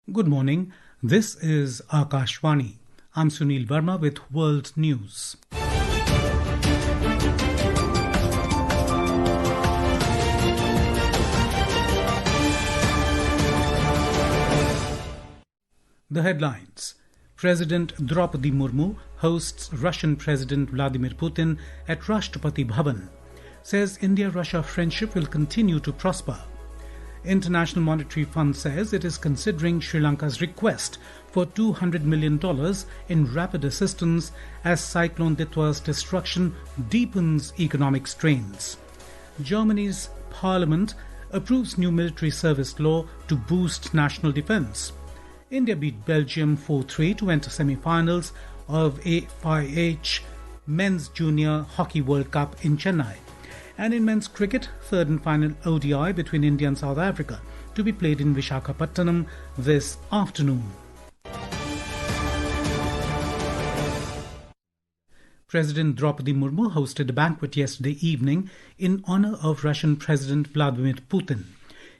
Good morning. This is Akashvani. I'm Sunil Verma with World News. The headlines. President Draupadi Murmu hosts Russian President Vladimir Putin at Rashtrapati Bhavan. Says India-Russia friendship will continue to prosper. International Monetary Fund says it is considering Sri Lanka's request for $200 million in rapid assistance as Cyclone Ditwa's destruction deepens economic strains. Germany's parliament approves new military service law to boost national defense. India beat Belgium 4-3 to enter semi-finals of AIH Men's Junior Hockey World Cup in Chennai. And in men's cricket, third and final ODI between India and South Africa to be played in Visakhapatnam this afternoon. President Draupadi Murmu hosted a banquet yesterday evening in honor of Russian President Vladimir Putin.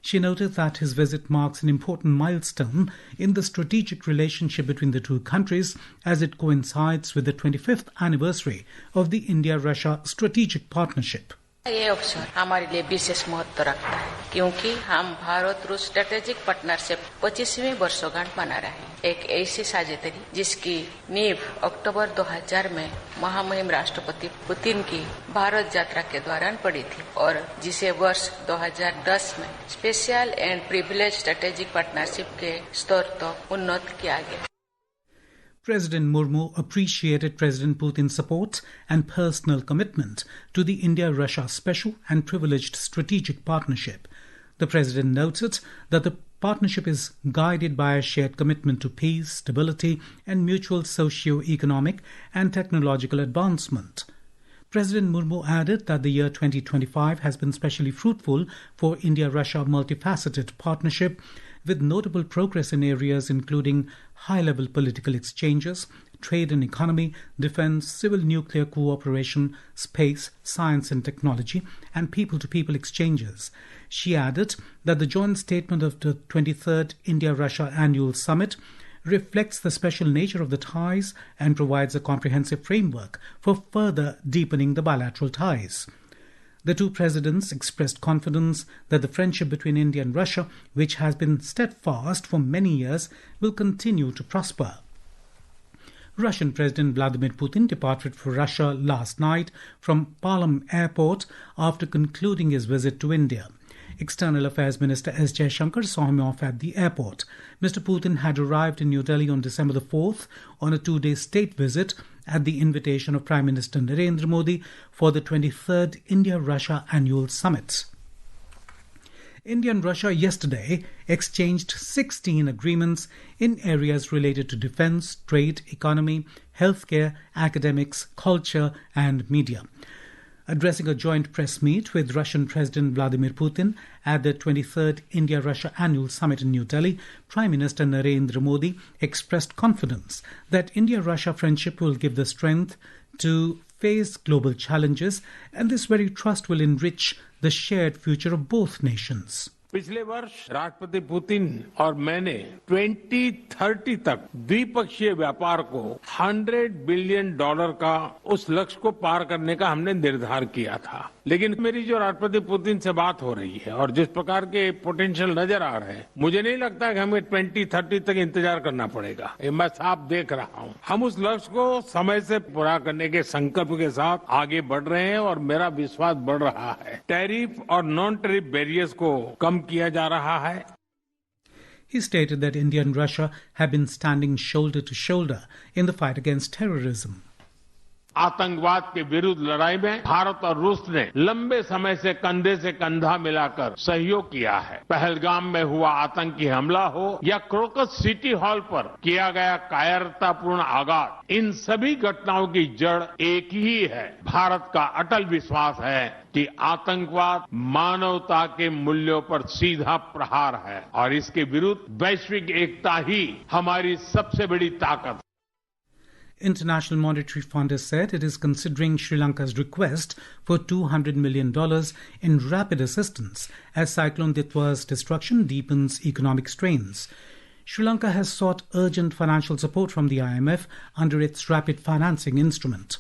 She noted that his visit marks an important milestone in the strategic relationship between the two countries as it coincides with the 25th anniversary of the India-Russia strategic partnership. ये अवसर हमारे लिए विशेष महत्व रखता है क्योंकि हम भारत रूस स्ट्रेटेजिक पार्टनरशिप 25वीं वर्षगांठ मना रहे हैं। एक ऐसी साझेदारी जिसकी नींव अक्टूबर 2000 में महामहिम राष्ट्रपति पुतिन की भारत यात्रा के दौरान पड़ी थी और जिसे वर्ष 2010 में special and privilege strategic partnership के स्तर तक उन्नत किया गया। President Murmu appreciated President Putin's support and personal commitment to the India-Russia special and privileged strategic partnership. The President noted that the partnership is guided by a shared commitment to peace, stability, and mutual socio-economic and technological advancement. President Murmu added that the year 2025 has been especially fruitful for India-Russia multifaceted partnership, with notable progress in areas including high-level political exchanges, trade and economy, defense, civil nuclear cooperation, space, science and technology, and people-to-people exchanges. She added that the joint statement of the 23rd India-Russia Annual Summit reflects the special nature of the ties and provides a comprehensive framework for further deepening the bilateral ties. The two presidents expressed confidence that the friendship between India and Russia, which has been steadfast for many years, will continue to prosper. Russian President Vladimir Putin departed for Russia last night from Palam Airport after concluding his visit to India. External Affairs Minister S. Jaishankar saw him off at the airport. Mr. Putin had arrived in New Delhi on December the 4th on a two-day state visit at the invitation of Prime Minister Narendra Modi for the 23rd India-Russia Annual Summit. India and Russia yesterday exchanged 16 agreements in areas related to defense, trade, economy, healthcare, academics, culture and media. Addressing a joint press meet with Russian President Vladimir Putin at the 23rd India-Russia Annual Summit in New Delhi, Prime Minister Narendra Modi expressed confidence that India-Russia friendship will give the strength to face global challenges, and this very trust will enrich the shared future of both nations. पिछले वर्ष राष्ट्रपति Putin और मैंने 2030 तक द्विपक्षीय व्यापार को $100 billion का उस लक्ष्य को पार करने का हमने निर्धार किया था। लेकिन मेरी जो राष्ट्रपति पुतिन से बात हो रही है और जिस प्रकार के पोटेंशियल नजर आ रहे हैं, मुझे नहीं लगता कि हमें 2030 तक इंतजार करना पड़ेगा। ये मैं साफ देख रहा हूँ। हम उस लक्ष्य को समय से पूरा करने के संकल्प के साथ आगे बढ़ रहे हैं और मेरा विश्वास बढ़ रहा है। टैरिफ और नॉन टैरिफ बैरियर्स को कम किया जा रहा है। He stated that India and Russia have been standing shoulder to shoulder in the fight against terrorism. आतंकवाद के विरुद्ध लड़ाई में भारत और रूस ने लंबे समय से कंधा मिलाकर सहयोग किया है। पहलगाम में हुआ आतंकी हमला हो या क्रोकस सिटी हॉल पर किया गया कायरतापूर्ण आघात, इन सभी घटनाओं की जड़ एक ही है। भारत का अटल विश्वास है कि आतंकवाद मानवता के मूल्यों पर सीधा प्रहार है और इसके विरुद्ध वैश्विक एकता ही हमारी सबसे बड़ी ताकत है। International Monetary Fund has said it is considering Sri Lanka's request for $200 million in rapid assistance as Cyclone Ditwa's destruction deepens economic strains. Sri Lanka has sought urgent financial support from the IMF under its rapid financing instrument.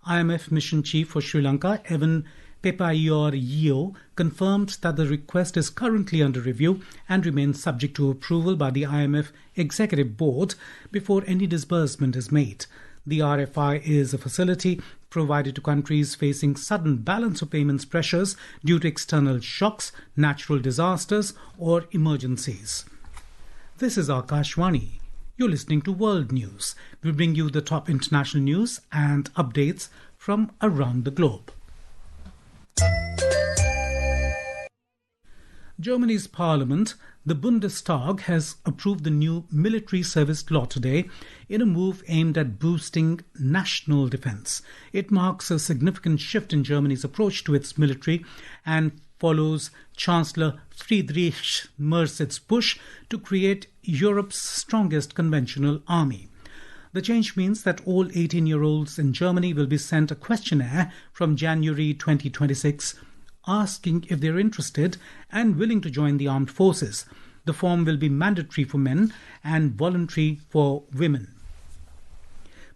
IMF Mission Chief for Sri Lanka, Evan Pepayor-Yeo, confirmed that the request is currently under review and remains subject to approval by the IMF Executive Board before any disbursement is made. The RFI is a facility provided to countries facing sudden balance of payments pressures due to external shocks, natural disasters, or emergencies. This is Akashvani. You're listening to World News. We bring you the top international news and updates from around the globe. Germany's parliament, the Bundestag, has approved the new military service law today in a move aimed at boosting national defense. It marks a significant shift in Germany's approach to its military and follows Chancellor Friedrich Merz's push to create Europe's strongest conventional army. The change means that all 18-year-olds in Germany will be sent a questionnaire from January 2026 asking if they're interested and willing to join the armed forces. The form will be mandatory for men and voluntary for women.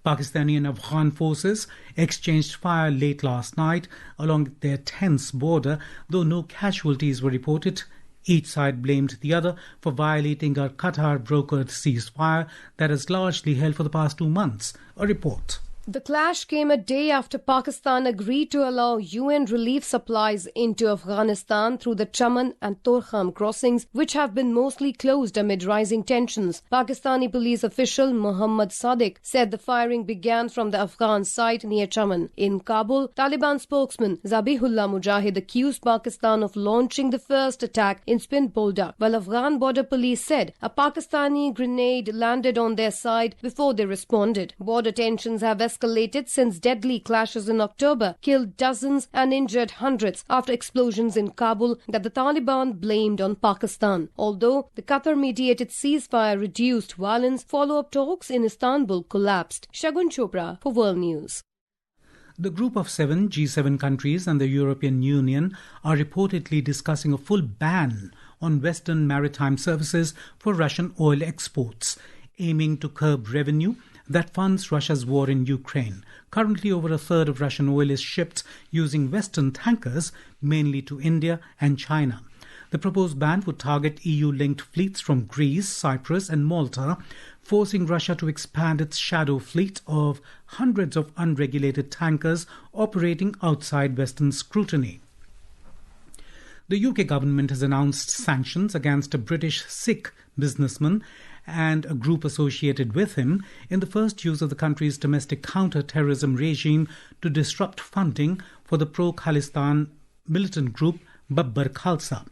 Pakistani and Afghan forces exchanged fire late last night along their tense border, though no casualties were reported. Each side blamed the other for violating a Qatar-brokered ceasefire that has largely held for the past 2 months. A report. The clash came a day after Pakistan agreed to allow UN relief supplies into Afghanistan through the Chaman and Torkham crossings, which have been mostly closed amid rising tensions. Pakistani police official Muhammad Sadiq said the firing began from the Afghan side near Chaman. In Kabul, Taliban spokesman Zabihullah Mujahid accused Pakistan of launching the first attack in Spin Boldak, while Afghan border police said a Pakistani grenade landed on their side before they responded. Border tensions have escalated since deadly clashes in October killed dozens and injured hundreds after explosions in Kabul that the Taliban blamed on Pakistan. Although the Qatar-mediated ceasefire reduced violence, follow-up talks in Istanbul collapsed. Shagun Chopra for World News. The Group of 7 G7 countries and the European Union are reportedly discussing a full ban on Western maritime services for Russian oil exports, aiming to curb revenue that funds Russia's war in Ukraine. Currently, over a third of Russian oil is shipped using Western tankers, mainly to India and China. The proposed ban would target EU-linked fleets from Greece, Cyprus and Malta, forcing Russia to expand its shadow fleet of hundreds of unregulated tankers operating outside Western scrutiny. The UK government has announced sanctions against a British Sikh businessman and a group associated with him in the first use of the country's domestic counter-terrorism regime to disrupt funding for the pro-Khalistan militant group Babbar Khalsa.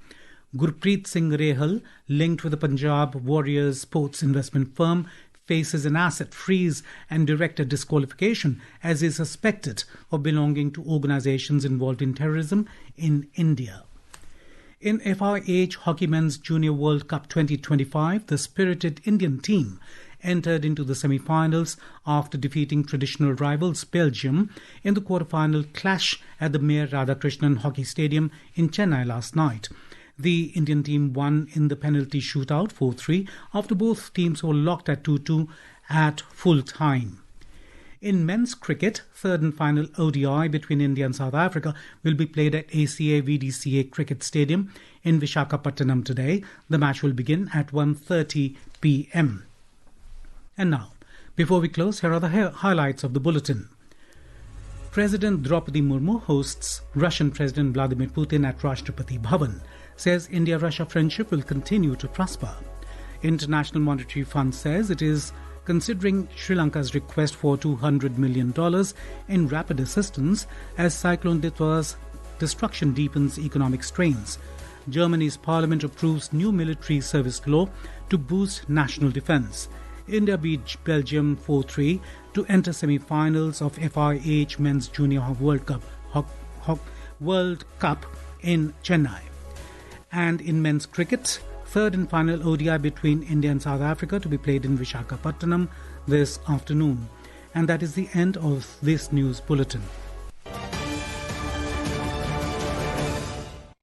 Gurpreet Singh Rehal, linked with the Punjab Warriors sports investment firm, faces an asset freeze and director disqualification as he is suspected of belonging to organizations involved in terrorism in India. In FIH Hockey Men's Junior World Cup 2025, the spirited Indian team entered into the semi-finals after defeating traditional rivals Belgium in the quarter-final clash at the Mayor Radhakrishnan Hockey Stadium in Chennai last night. The Indian team won in the penalty shootout 4-3 after both teams were locked at 2-2 at full time. In men's cricket, third and final ODI between India and South Africa will be played at ACA VDCA Cricket Stadium in Visakhapatnam today. The match will begin at 1:30 p.m. And now, before we close, here are the highlights of the bulletin. President Draupadi Murmu hosts Russian President Vladimir Putin at Rashtrapati Bhavan, says India-Russia friendship will continue to prosper. International Monetary Fund says it is considering Sri Lanka's request for $200 million in rapid assistance as Cyclone Ditwa's destruction deepens economic strains. Germany's parliament approves new military service law to boost national defense. India beat Belgium 4-3 to enter semi-finals of FIH Men's Junior World Cup in Chennai. And in men's cricket, third and final ODI between India and South Africa to be played in Visakhapatnam this afternoon. And that is the end of this news bulletin.